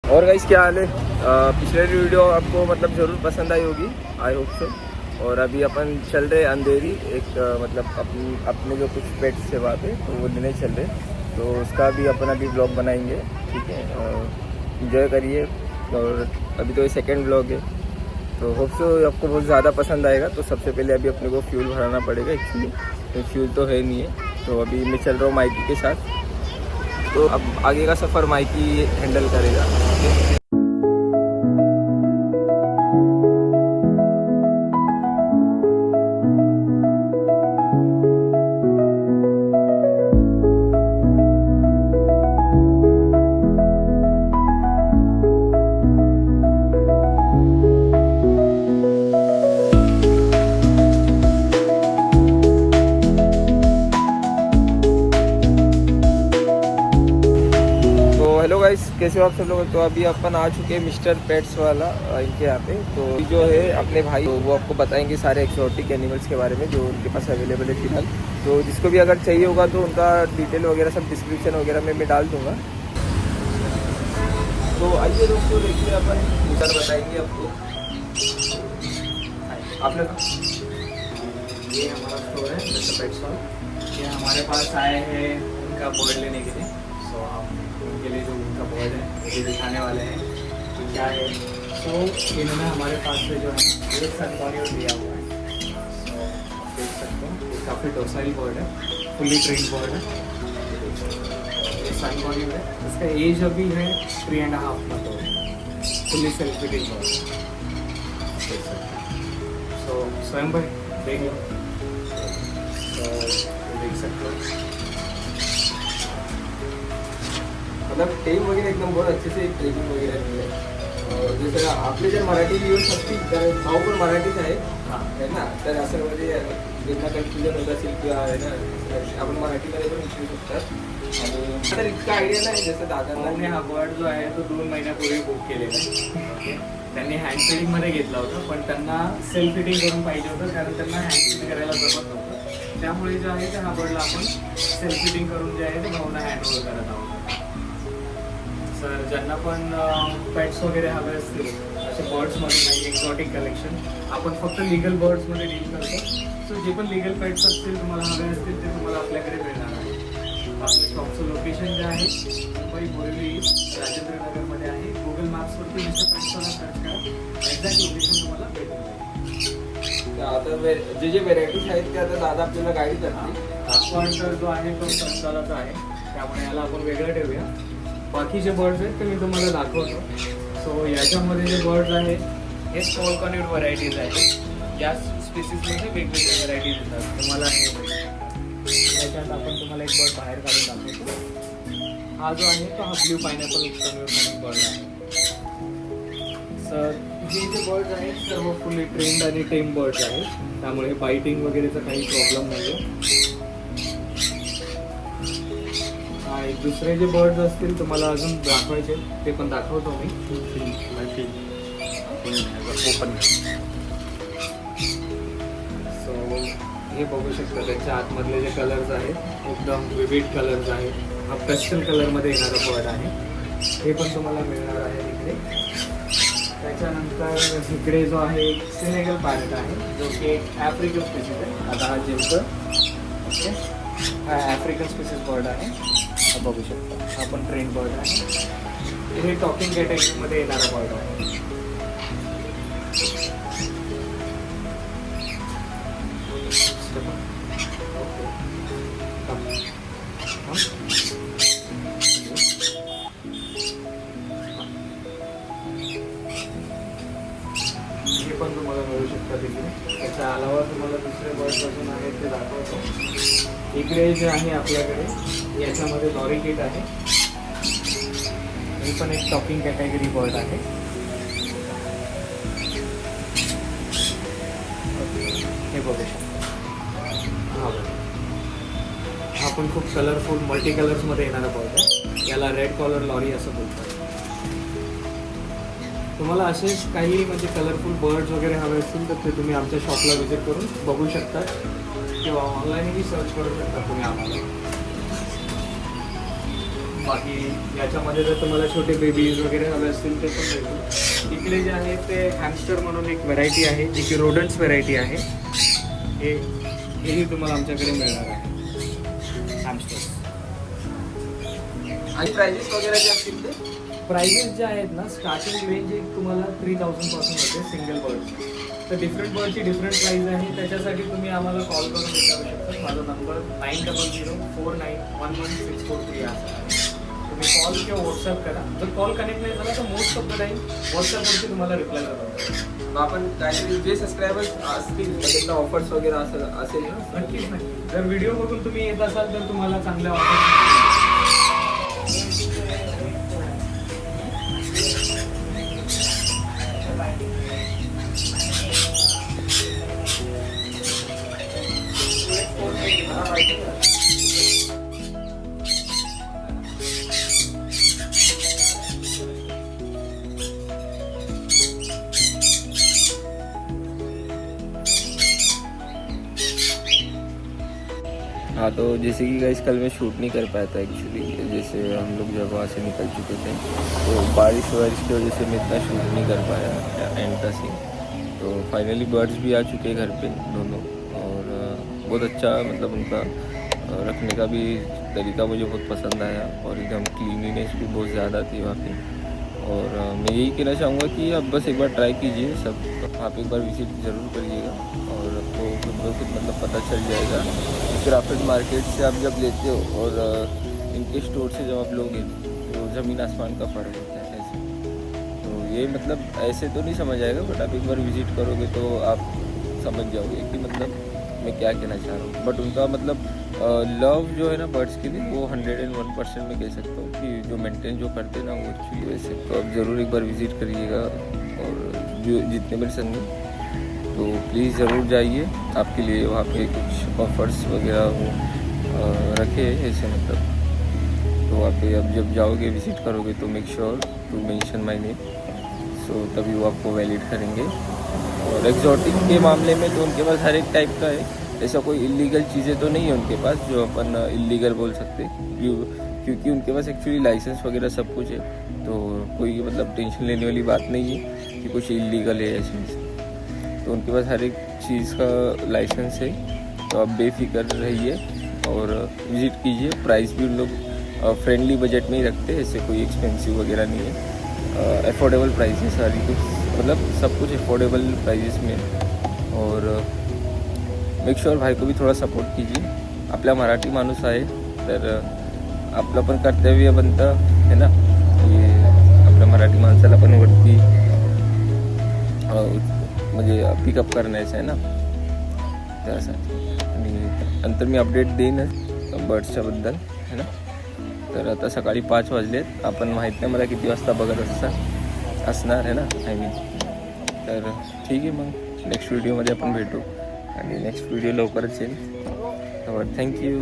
और गाइस क्या हाल है। पिछले वीडियो आपको मतलब ज़रूर पसंद आई होगी, आई होप सो। और अभी अपन चल रहे अंधेरी एक मतलब अपने जो कुछ पेट्स थे वहाँ पे, तो वो लेने चल रहे, तो उसका भी अपन अभी ब्लॉग बनाएंगे। ठीक है, इंजॉय करिए। और अभी तो ये सेकेंड ब्लॉग है, तो होप सो आपको बहुत ज़्यादा पसंद आएगा। तो सबसे पहले अभी अपने को फ्यूल भराना पड़ेगा एक्चुअली, तो फ्यूल तो है नहीं है। तो अभी मैं चल रहा हूँ माइकी के साथ, तो अब आगे का सफ़र माइकी हैंडल करेगा। हेलो गाइस, कैसे हो आप सब लोग। तो अभी अपन आ चुके हैं मिस्टर पेट्स वाला इनके यहाँ पे। तो जो है अपने भाई, तो वो आपको बताएंगे सारे एक्सोटिक एनिमल्स के बारे में जो उनके पास अवेलेबल है फिलहाल। तो जिसको भी अगर चाहिए होगा तो उनका डिटेल वगैरह सब डिस्क्रिप्शन वगैरह में मैं डाल दूँगा। तो आइए दोस्तों, देखिए अपन इधर बताएंगे आपको। आप लोग ये हमारा स्टोर है मिस्टर पेट्स का। ये हमारे पास आए हैं उनका बर्ड लेने के लिए। सो हम उनके लिए जो उनका बर्ड है वो दिखाने वाले हैं कि क्या है। तो इन्होंने हमारे पास से जो है एक सनकॉर्नियो लिया हुआ है। सो आप देख सकते हो ये काफ़ी डोसाइल बर्ड है, फुल्ली ट्रेन बर्ड है। ये सनकॉर्नियो है, इसका एज अभी है 3.5 मंथ हो, फुल्ली सेल्फ फीडिंग बर्ड देख सकते हैं। सो स्वयं भाई देख लो, तो देख सकते हो मतलब टेम वगैरे एकदम बहुत अच्छे से ट्रेनिंग वगैरह की है। और जसं आपले जर मराठी व्ह्यूअर्स असतील तर भाऊ पण मराठीच आहे है ना, तर असं म्हणजे ज्यांना कन्फ्युजन होत असेल किंवा आहे ना, आपण मराठीमध्ये पण विचारू शकतात। आणि तर इतका आयडिया नाही, जसं दादांना भाऊने हा बर्ड जो आहे तो 2 महिन्यापूर्वी बुक केलेला आहे। ओके, त्यांनी हँड फिडिंगमध्ये घेतला होता, पण त्यांना सेल्फ फिडिंग करून पाहिजे होतं, कारण त्यांना हँड फिडिंग करायला जमत नव्हतं। त्यामुळे जे आहे ते हा बर्डला आपण सेल्फ फिडिंग करून जे आहे ते भाऊना हँडओव्हर करत आहोत। सर ज्यांना पण पेट्स वगैरे हवे असतील असे बर्ड्समध्ये नाही, एक्झॉटिक कलेक्शन आपण फक्त लिगल बर्ड्समध्ये डील करतो। सो जे पण लिगल पेट्स असतील तुम्हाला हवे असतील ते तुम्हाला आपल्याकडे मिळणार आहे। आपल्या शॉपचं लोकेशन जे आहे मुंबई बोरिवली राजेंद्र नगरमध्ये आहे। गुगल मॅप्सवरती मिस्टर पेट्सला सर्च करा, एक्झॅक्ट लोकेशन तुम्हाला भेटून जाईल। आता जे जे व्हेरायटीज आहेत ते आता दादा आपल्याला गाईड करतील। आपण तर जो आहे तो संस्थानाचा आहे, त्यामुळे याला आपण वेगळं ठेवूया। बाकी जे बर्ड्स आहेत ते मी तुम्हाला दाखवतो। सो याच्यामध्ये जे बर्ड्स आहेत हे स्मॉल कॉन्यूड व्हरायटीज आहेत। या स्पेसिसमध्ये वेगवेगळे व्हरायटीज येतात तुम्हाला। याच्यात आपण तुम्हाला एक बर्ड बाहेर काढून दाखवतो। हा जो आहे तो हा ब्ल्यू पायनॅपल कॉन्यूड म्हणून बर्ड आहे। सर हे जे बर्ड्स आहेत सर्व फुल्ली ट्रेंड आणि टेम बर्ड्स आहेत, त्यामुळे बायटिंग वगैरेचा काही प्रॉब्लेम नाही आहे। एक दुसरे जे बर्ड्स असतील तुम्हाला अजून दाखवायचे ते पण दाखवतो मी। सो हे बघू शकता, त्याच्या आतमधले जे कलर्स आहेत एकदम विविड कलर्स आहेत। हा पेस्टल कलरमध्ये येणारा बर्ड आहे, हे पण तुम्हाला मिळणार आहे इकडे। त्याच्यानंतर इकडे जो आहे एक सेनेगल पॅरेट आहे, जो की एक आफ्रिकन स्पेसिस आहे। आता हा जिंकं, ओके, हा आफ्रिकन स्पेसिस बर्ड आहे, हा बघू शकता। हा पण ट्रेंड बर्ड आहे, हे टॉकिंग कॅटेगरीमध्ये येणारा बर्ड आहे। हे पण तुम्हाला मिळू शकतात इकडे। त्याच्या अलावा तुम्हाला दुसरे बर्ड्स अजून आहेत ते दाखवतो। इकडे जे आहे आपल्याकडे याच्यामध्ये लॉरिकेट आहे, हे पण एक टॉकिंग कॅटेगरी बर्ड आहे। हे बघू शकता, हा पण खूप कलरफुल मल्टी कलर्समध्ये येणारा बर्ड आहे। याला रेड कॉलर लॉरी असं बोलतात। तुम्हाला असेच काही म्हणजे कलरफुल बर्ड्स वगैरे हवे असतील तर ते तुम्ही आमच्या शॉपला व्हिजिट करून बघू शकता, किंवा ऑनलाईनही सर्च करू शकता तुम्ही आम्हाला। बाकी याच्यामध्ये जर तुम्हाला छोटे बेबीज वगैरे हवे असतील ते पण भेटतील. इकडे जे आहे ते हॅमस्टर म्हणून एक व्हरायटी आहे, जी की रोडन्स व्हरायटी आहे. हेही तुम्हाला आमच्याकडे मिळणार आहे हॅमस्टर्स. आणि प्राइजेस वगैरे जे असतील ते प्राइजेस जे आहेत ना, स्टार्टिंग रेंज एक तुम्हाला 3000 पासून होते सिंगल बर्डची. तर डिफरंट बर्डची डिफरंट प्राईज आहे. त्याच्यासाठी तुम्ही आम्हाला कॉल करून विचारू शकता. माझा नंबर 9004911643 असा आहे. तुम्ही कॉल किंवा व्हॉट्सअप करा. जर कॉल कनेक्ट नाही झाला तर मोस्ट ऑफ द टाईम व्हॉट्सअपवरती तुम्हाला रिप्लाय करतो. मग आपण काहीतरी जे सबस्क्रायबर्स असतील त्यांना ऑफर्स वगैरे असेल ना? नक्कीच नक्की. जर व्हिडिओ बघून तुम्ही येत असाल तर तुम्हाला चांगल्या ऑफर. हाँ, तो जैसे कि गाइस कल मैं शूट नहीं कर पाया था एक्चुअली. जैसे हम लोग जब वहाँ से निकल चुके थे तो बारिश वारिश की वजह से मैं इतना शूट नहीं कर पाया एंड का सीन. तो फाइनली बर्ड्स भी आ चुके हैं घर पे दोनों. और बहुत अच्छा मतलब उनका रखने का भी तरीका मुझे बहुत पसंद आया. और एकदम क्लीनिनेस भी बहुत ज़्यादा थी वहाँ पे. और मैं यही कहना चाहूँगा कि आप बस एक बार ट्राई कीजिए सब. आप एक बार विजिट ज़रूर करिएगा और आपको खुद ब खुद मतलब पता चल जाएगा. क्राफ्टेड मार्केट से आप जब लेते हो और इनके स्टोर से जब आप लोगे तो ज़मीन आसमान का फ़र्क होता है ऐसे. तो ये मतलब ऐसे तो नहीं समझ आएगा, बट आप एक बार विज़िट करोगे तो आप समझ जाओगे कि मतलब मैं क्या कहना चाह रहा हूँ. बट उनका मतलब लव जो है ना बर्ड्स के लिए वो 101% में कह सकता हूँ कि जो मेंटेन जो करते हैं ना वो एक्चुअली वैसे. तो आप ज़रूर एक बार विज़िट करिएगा. और जो जितने मेरे संग हैं तो प्लीज़ ज़रूर जाइए. आपके लिए वहाँ पे कुछ ऑफर्स वगैरह वो रखे हैं ऐसे मतलब. तो वहाँ पे अब जब जाओगे विज़िट करोगे तो make sure to mention my name. So तभी वो आपको वैलिड करेंगे. और एक्जॉटिक के मामले में तो उनके पास हर एक टाइप का है. ऐसा कोई इलीगल चीज़ें तो नहीं है उनके पास जो अपन इलीगल बोल सकते. क्योंकि उनके पास एक्चुअली लाइसेंस वगैरह सब कुछ है. तो कोई मतलब टेंशन लेने वाली बात नहीं है कि कुछ इलीगल है ऐसे. तो उनके पास हर एक चीज़ का लाइसेंस है. तो आप बेफिक्र रहिए और विज़िट कीजिए. प्राइस भी उन लोग फ्रेंडली बजट में ही रखते हैं. ऐसे कोई एक्सपेंसिव वगैरह नहीं है. अफोर्डेबल प्राइस है सारी कुछ मतलब सब कुछ अफोर्डेबल प्राइजेस में. और मेक श्योर भाई को भी थोड़ा सपोर्ट कीजिए. आपला मराठी माणूस आहे तर आपलं पण कर्तव्य बनतं है ना की आपल्या मराठी माणसाला पण वरती म्हणजे पिकअप करण्याचं आहे ना त्यासाठी. आणि नंतर मी अपडेट देईनच बर्ड्सच्याबद्दल है ना. तर आता सकाळी 5 वाजलेत. आपण माहीत नाही मला किती वाजता बघत असणार है ना आय मीन. तर ठीक आहे मग नेक्स्ट व्हिडिओमध्ये आपण भेटू आणि नेक्स्ट व्हिडिओ लवकरच येईल. तर थँक्यू.